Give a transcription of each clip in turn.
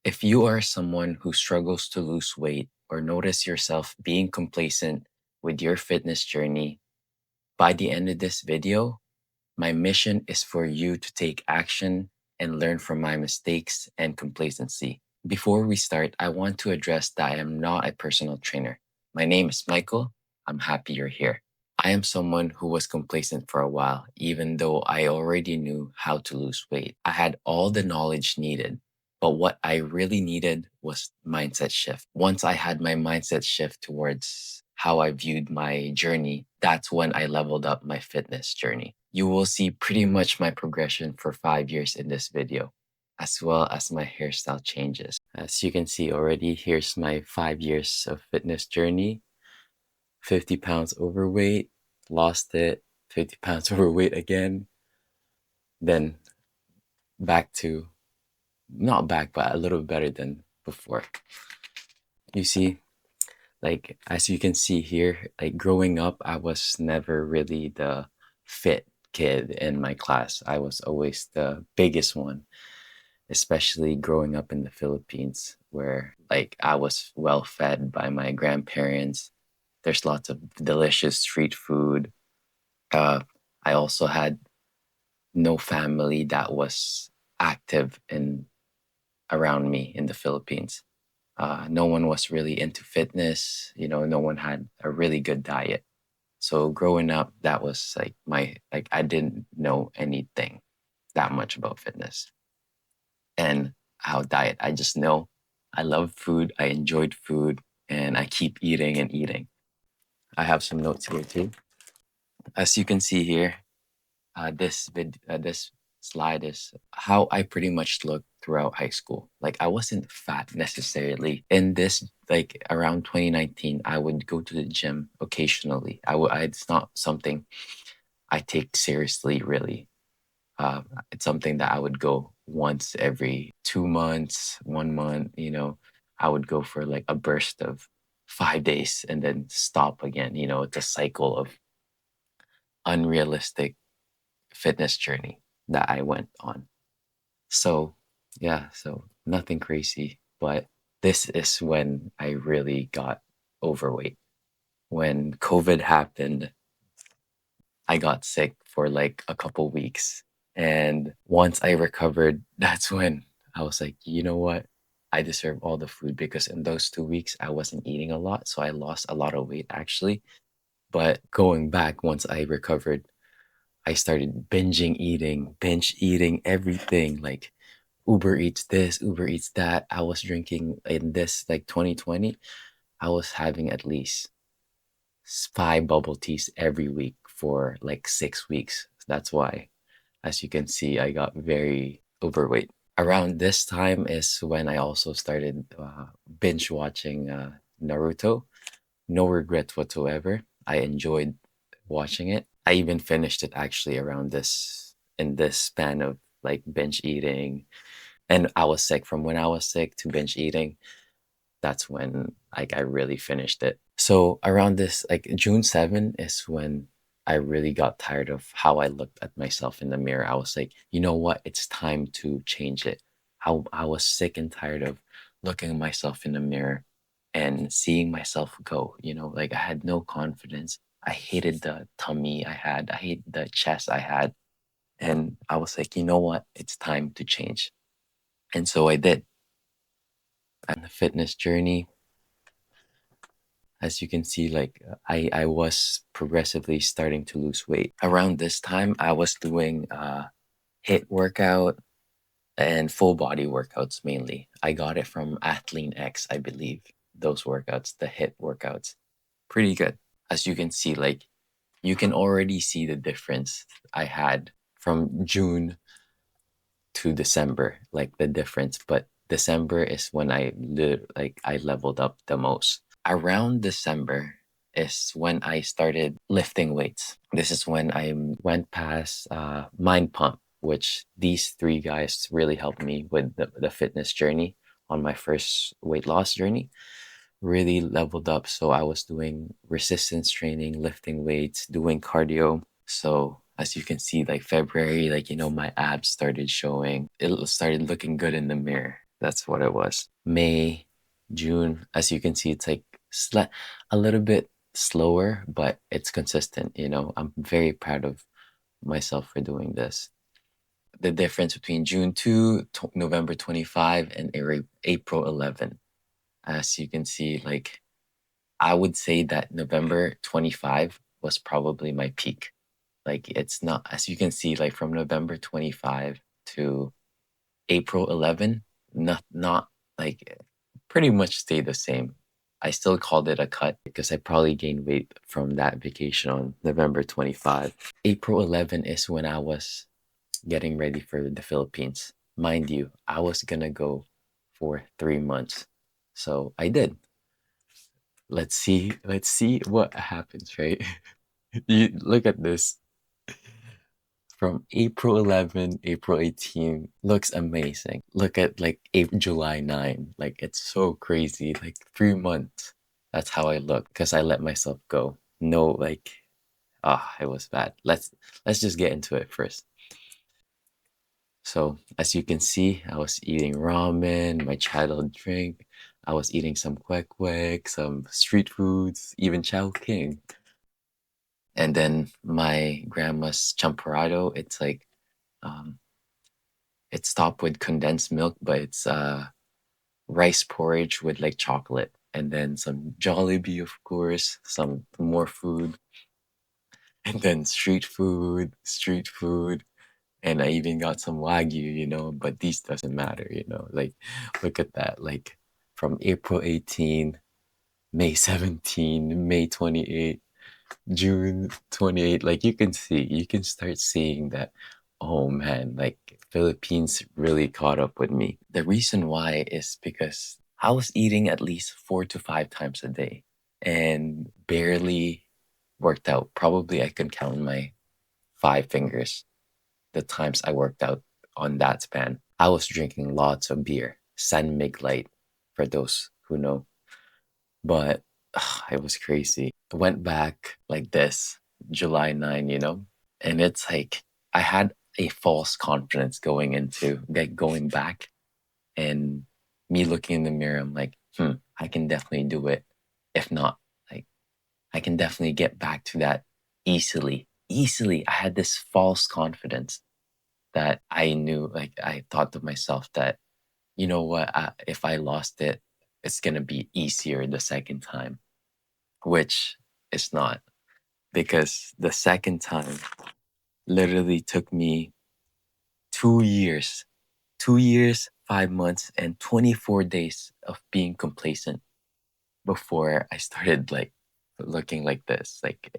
If you are someone who struggles to lose weight or notice yourself being complacent with your fitness journey, by the end of this video, my mission is for you to take action and learn from my mistakes and complacency. Before we start, I want to address that I am not a personal trainer. My name is Michael. I'm happy you're here. I am someone who was complacent for a while, even though I already knew how to lose weight. I had all the knowledge needed, but what I really needed was mindset shift. Once I had my mindset shift towards how I viewed my journey, that's when I leveled up my fitness journey. You will see pretty much my progression for 5 years in this video, as well as my hairstyle changes. As you can see already, here's my 5 years of fitness journey. 50 pounds overweight, lost it, 50 pounds overweight again, then back to, not back, but a little better than before. You see, like, as you can see here, like growing up, I was never really the fit kid in my class. I was always the biggest one, especially growing up in the Philippines, where like I was well fed by my grandparents. There's lots of delicious street food. I also had no family that was active in around me in the Philippines. No one was really into fitness. No one had a really good diet. So growing up, that was like I didn't know anything that much about fitness and how diet. I just know I love food. I enjoyed food, and I keep eating and eating. I have some notes here too. As you can see here, this slide is how I pretty much looked throughout high school. Like I wasn't fat necessarily. In this, like around 2019, I would go to the gym occasionally. It's not something I take seriously, really. It's something that I would go once every 2 months, 1 month. I would go for like a burst of 5 days and then stop again. It's a cycle of unrealistic fitness journey that I went on. So, yeah, so nothing crazy, but this is when I really got overweight. When COVID happened, I got sick for like a couple weeks. And once I recovered, that's when I was like, you know what? I deserve all the food because in those 2 weeks, I wasn't eating a lot. So I lost a lot of weight actually. But going back, once I recovered, I started binge eating everything, like Uber Eats this, Uber Eats that. I was drinking in this like 2020. I was having at least 5 bubble teas every week for like 6 weeks. That's why, as you can see, I got very overweight. Around this time is when I also started binge watching Naruto. No regrets whatsoever. I enjoyed watching it. I even finished it actually around in this span of like binge eating. And I was sick. From when I was sick to binge eating, that's when like I really finished it. So around this like June 7 is when I really got tired of how I looked at myself in the mirror. I was like, you know what? It's time to change it. I was sick and tired of looking at myself in the mirror and seeing myself go, like I had no confidence. I hated the tummy I had. I hated the chest I had. And I was like, you know what? It's time to change. And so I did. On the fitness journey, as you can see, like I was progressively starting to lose weight. Around this time, I was doing HIIT workout and full body workouts mainly. I got it from Athlean X, I believe. Those workouts, the HIIT workouts, pretty good. As you can see, like you can already see the difference I had from June to December, like the difference. But December is when I leveled up the most. Around December is when I started lifting weights. This is when I went past Mind Pump, which these three guys really helped me with the fitness journey on my first weight loss journey. Really leveled up. So I was doing resistance training, lifting weights, doing cardio. So as you can see, like February, like, my abs started showing. It started looking good in the mirror. That's what it was. May, June, as you can see, it's like a little bit slower, but it's consistent. I'm very proud of myself for doing this. The difference between June 2, November 25, and April 11. As you can see, like, I would say that November 25 was probably my peak. Like, it's not, as you can see, like from November 25 to April 11, not like pretty much stayed the same. I still called it a cut because I probably gained weight from that vacation on November 25. April 11 is when I was getting ready for the Philippines. Mind you, I was gonna go for 3 months. So I did. Let's see what happens, right? You look at this. From April 11, April 18, looks amazing. Look at like April, July 9, like it's so crazy. Like 3 months. That's how I look because I let myself go. No, like, it was bad. Let's just get into it first. So as you can see, I was eating ramen, my childhood drink. I was eating some kwek kwek, some street foods, even Chowking. And then my grandma's champorado. It's like um, it's topped with condensed milk, but it's rice porridge with like chocolate, and then some Jollibee, of course, some more food, and then street food, and I even got some wagyu. But these doesn't matter. Like, look at that, like from April 18, May 17, May 28, June 28, like you can start seeing that, oh man, like Philippines really caught up with me. The reason why is because I was eating at least 4 to 5 times a day and barely worked out. Probably I could count on my 5 fingers the times I worked out on that span. I was drinking lots of beer, San Mig Light, for those who know. But it was crazy. I went back like this, July 9, and it's like I had a false confidence going into like going back, and me looking in the mirror, I'm like, I can definitely do it. If not, like, I can definitely get back to that easily. Easily. I had this false confidence that I knew, like, I thought to myself that, you know what, if I lost it, it's going to be easier the second time, which is not, because the second time literally took me 2 years, 2 years, 5 months, and 24 days of being complacent before I started like looking like this. Like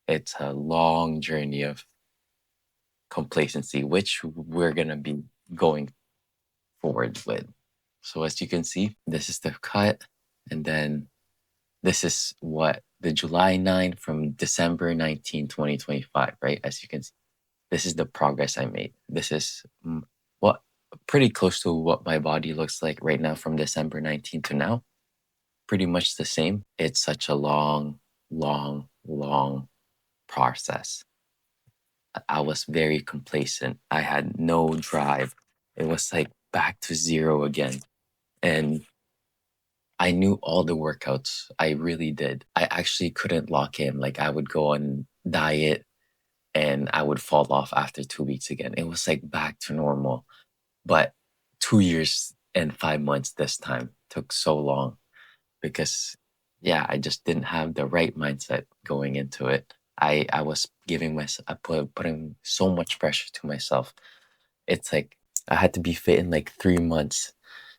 it's a long journey of complacency, which we're gonna be going forward with. So as you can see, this is the cut, and then this is what the July 9 from December 19, 2025, right? As you can see, this is the progress I made. This is what pretty close to what my body looks like right now from December 19 to now. Pretty much the same. It's such a long, long, long process. I was very complacent. I had no drive. It was like back to zero again. And I knew all the workouts. I really did. I actually couldn't lock in. Like, I would go on diet and I would fall off after 2 weeks again. It was like back to normal. But 2 years and 5 months this time took so long because, yeah, I just didn't have the right mindset going into it. I was giving myself, putting so much pressure to myself. It's like I had to be fit in like 3 months,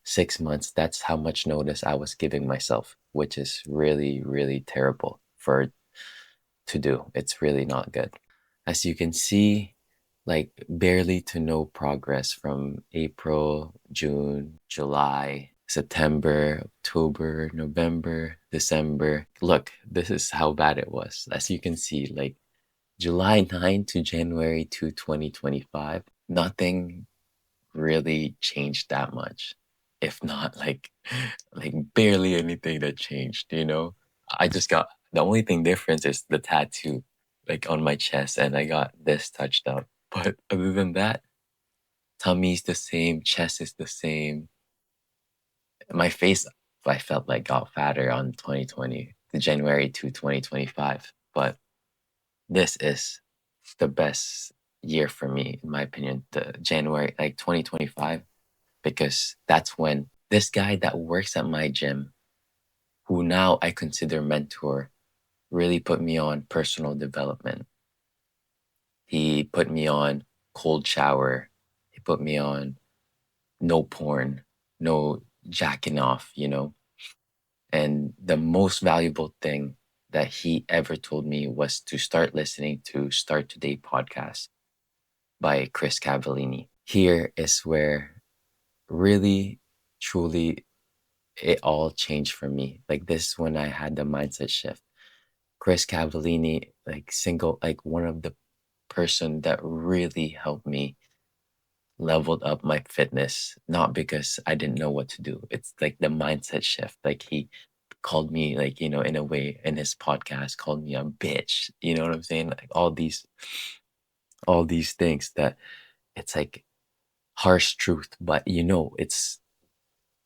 6 months. That's how much notice I was giving myself, which is really, really terrible for to do. It's really not good. As you can see, like barely to no progress from April, June, July, September, October, November, December. Look, this is how bad it was. As you can see, like July 9 to January 2, 2025, nothing really changed that much. If not like barely anything that changed. I just got the only thing difference is the tattoo like on my chest, and I got this touched up. But other than that, tummy's the same, chest is the same. My face, I felt like got fatter on 2020, the January to 2025. But this is the best year for me, in my opinion, the January, like 2025, because that's when this guy that works at my gym, who now I consider mentor, really put me on personal development. He put me on cold shower. He put me on no porn, no jacking off, you know? And the most valuable thing that he ever told me was to start listening to Start Today podcast by Chris Cavallini. Here is where really, truly, it all changed for me. Like this is when I had the mindset shift. Chris Cavallini, like one of the person that really helped me leveled up my fitness, not because I didn't know what to do. It's like the mindset shift. Like he called me, like, you know, in a way, in his podcast, called me a bitch. You know what I'm saying? Like all these things that it's like harsh truth, but you know,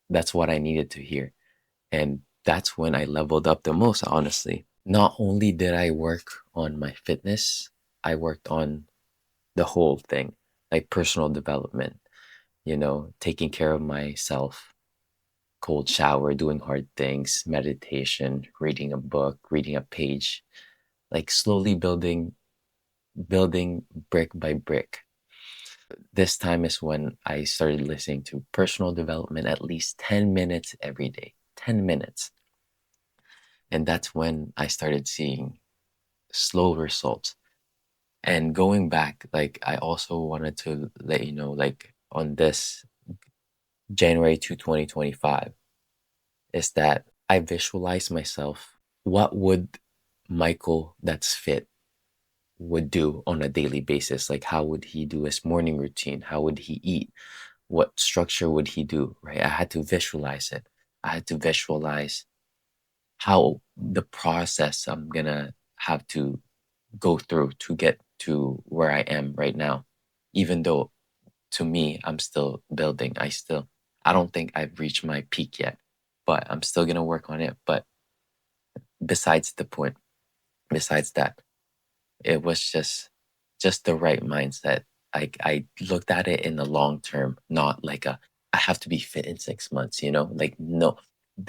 that's what I needed to hear. And that's when I leveled up the most, honestly. Not only did I work on my fitness, I worked on the whole thing, like personal development, you know, taking care of myself, cold shower, doing hard things, meditation, reading a book, reading a page, like slowly building brick by brick. This time is when I started listening to personal development at least 10 minutes every day. 10 minutes. And that's when I started seeing slow results. And going back, like I also wanted to let you know, like on this January to 2025, is that I visualize myself. What would Michael that's fit would do on a daily basis? Like how would he do his morning routine? How would he eat? What structure would he do? Right? I had to visualize it. I had to visualize how the process I'm gonna have to go through to get to where I am right now. Even though to me, I'm still building. I don't think I've reached my peak yet, but I'm still gonna work on it. But besides the point, besides that, it was just the right mindset. I looked at it in the long term, not like a I have to be fit in 6 months, you know? Like no,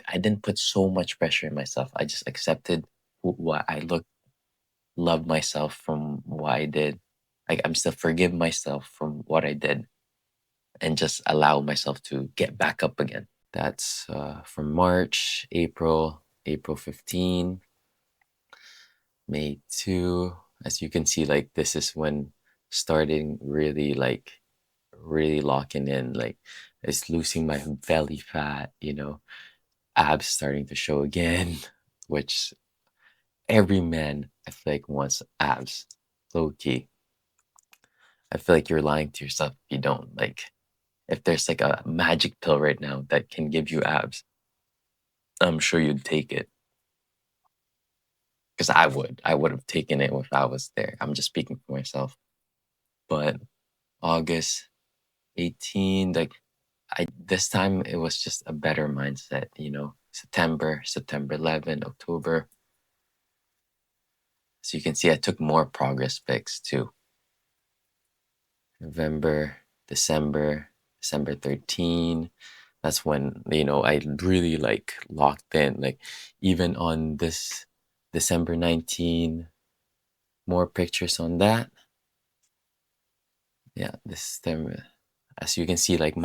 I didn't put so much pressure in myself. I just accepted what I looked, loved myself from what I did. Like I'm still forgive myself from what I did and just allow myself to get back up again. That's from March, April 15, May 2. As you can see, like this is when starting really really locking in, like it's losing my belly fat, you know, abs starting to show again, which every man I feel like wants abs. Low key. I feel like you're lying to yourself if you don't. Like if there's like a magic pill right now that can give you abs, I'm sure you'd take it. Because I would. I would have taken it if I was there. I'm just speaking for myself. But August 18, like I this time it was just a better mindset, you know. September 11, October. So you can see I took more progress pics too. November, December 13. That's when, you know, I really like locked in. Like even on this December 19, more pictures on that. Yeah, this time, as you can see, like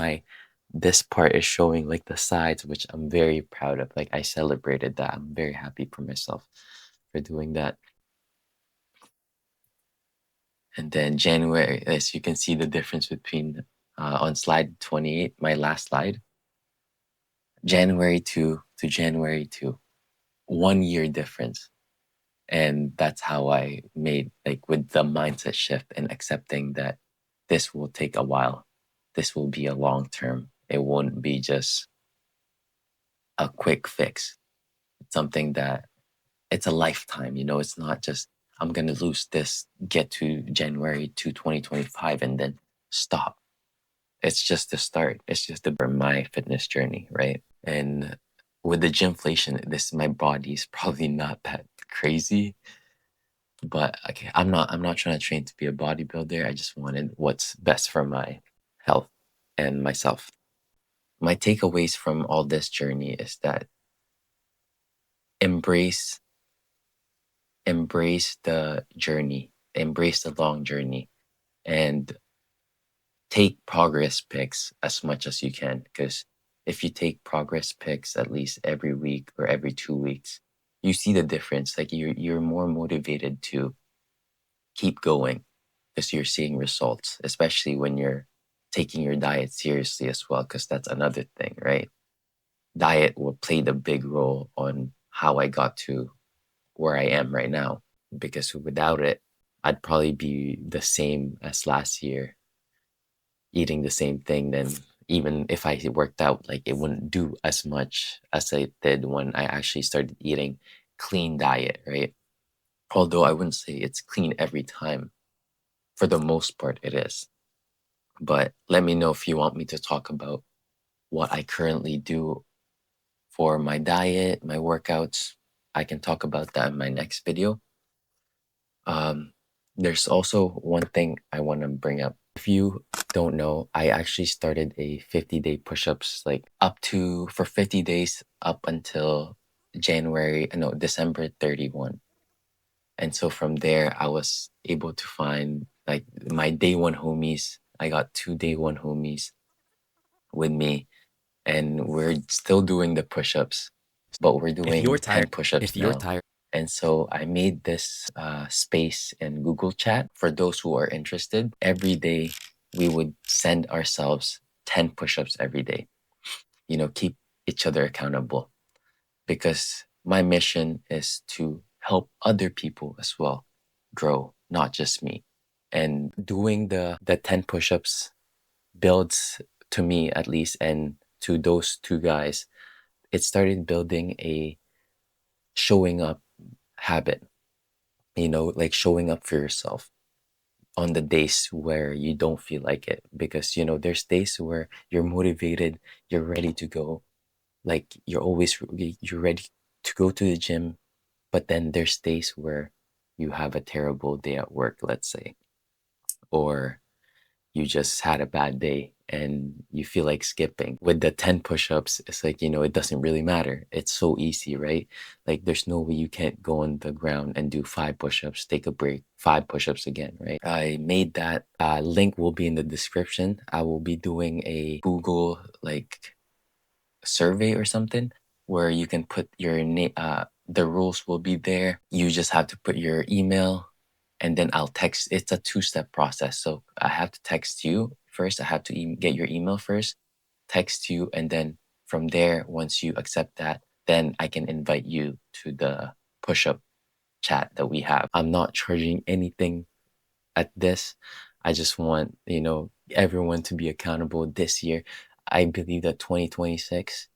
this part is showing like the sides, which I'm very proud of. Like I celebrated that. I'm very happy for myself for doing that. And then January, as you can see the difference between on slide 28, my last slide, January to January 2, 1 year difference. And that's how I made like with the mindset shift and accepting that this will take a while. This will be a long term. It won't be just a quick fix. It's something that it's a lifetime, you know, it's not just I'm gonna lose this, get to January to 2025 and then stop. It's just the start. It's just my fitness journey, right? And with the gymflation, my body's probably not that crazy. But okay, I'm not trying to train to be a bodybuilder. I just wanted what's best for my health and myself. My takeaways from all this journey is that embrace embrace the journey, embrace the long journey, and take progress pics as much as you can. Because if you take progress pics at least every week or every 2 weeks, you see the difference. Like you're more motivated to keep going because you're seeing results, especially when you're taking your diet seriously as well, because that's another thing, right? Diet will play the big role on how I got to where I am right now, because without it, I'd probably be the same as last year, eating the same thing. Then even if I worked out, like it wouldn't do as much as I did when I actually started eating clean diet, right? Although I wouldn't say it's clean every time. For the most part, it is. But let me know if you want me to talk about what I currently do for my diet, my workouts. I can talk about that in my next video. Um, there's also one thing I want to bring up. If you don't know, I actually started a 50-day push-ups, like for 50 days up until December 31. And so from there, I was able to find like my day one homies. I got 2 day one homies with me, and we're still doing the push-ups, but we're doing 10 push-ups now. And so I made this space in Google Chat for those who are interested. Every day, we would send ourselves 10 push-ups every day. Keep each other accountable, because my mission is to help other people as well grow, not just me. And doing the 10 push-ups builds, to me at least, and to those two guys, it started building a showing up habit, like showing up for yourself on the days where you don't feel like it. Because, there's days where you're motivated, you're ready to go, like you're ready to go to the gym. But then there's days where you have a terrible day at work, let's say, or you just had a bad day and you feel like skipping. With the 10 push-ups, it's like, it doesn't really matter. It's so easy, right? Like there's no way you can't go on the ground and do 5 push-ups, take a break, 5 push-ups again, right? I made that. Link will be in the description. I will be doing a Google like survey or something where you can put your name. The rules will be there. You just have to put your email, and then I'll text. It's a 2-step process. So I have to text you first. I have to get your email first, text you, and then from there, once you accept that, then I can invite you to the push-up chat that we have. I'm not charging anything at this. I just want, everyone to be accountable this year. I believe that 2026,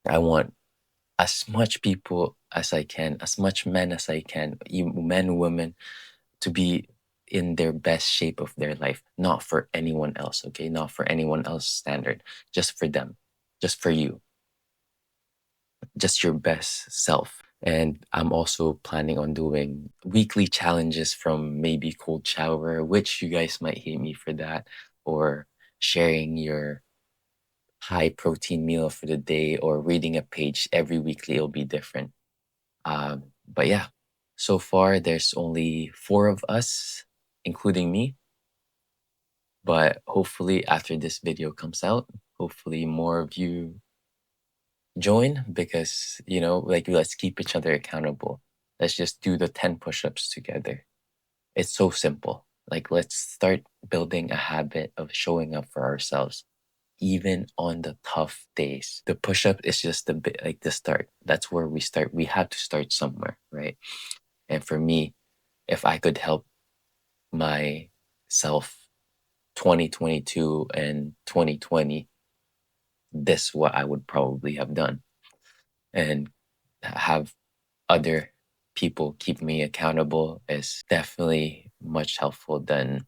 I want as much people as I can, as much men as I can, men, women, to be in their best shape of their life, not for anyone else, okay? Not for anyone else's standard, just for them, just for you, just your best self. And I'm also planning on doing weekly challenges, from maybe cold shower, which you guys might hate me for that, or sharing your high protein meal for the day, or reading a page every weekly. It'll be different. But yeah, so far there's only 4 of us, including me. But hopefully after this video comes out, hopefully more of you join, because, like, let's keep each other accountable. Let's just do the 10 push-ups together. It's so simple. Like, let's start building a habit of showing up for ourselves, even on the tough days. The push-up is just the bit, like the start. That's where we start. We have to start somewhere, right? And for me, if I could help myself 2022 and 2020, this what I would probably have done. And have other people keep me accountable is definitely much helpful than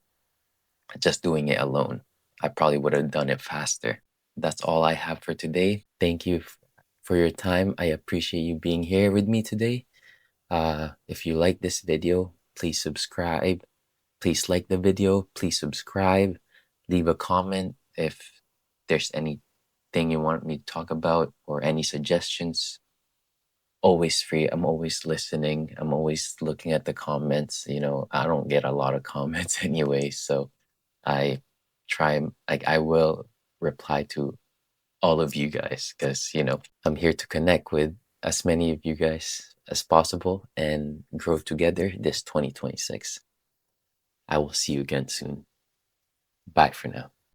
just doing it alone. I probably would have done it faster. That's all I have for today. Thank you for your time. I appreciate you being here with me today. If you like this video, please subscribe. Please like the video. Please subscribe. Leave a comment if there's anything you want me to talk about or any suggestions. Always free. I'm always listening. I'm always looking at the comments. I don't get a lot of comments anyway, so I I will reply to all of you guys because, I'm here to connect with as many of you guys as possible and grow together this 2026. I will see you again soon. Bye for now.